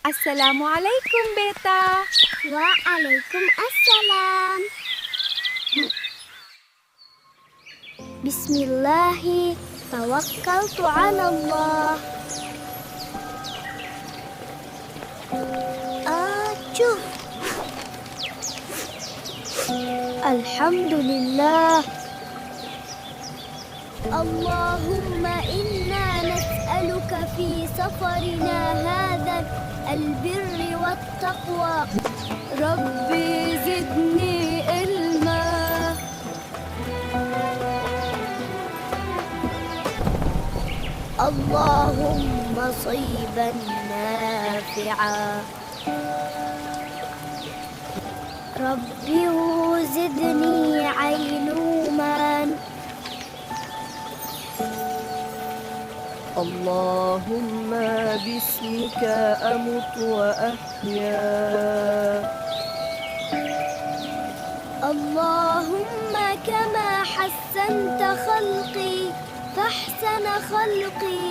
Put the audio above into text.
Assalamualaikum, beta. Waalaikumsalam. Bismillahi tawakkaltu 'ala Allah. Acuh. Alhamdulillah. Allahumma inna nas'aluka fi safarina hadha al-birri wat-taqwa. Rabbi zidni ilma. Allahumma sayyiban nafi'a. Rabbi zidni ailuman. اللهم باسمك أمت وأحيا. اللهم كما حسنت خلقي فاحسن خلقي.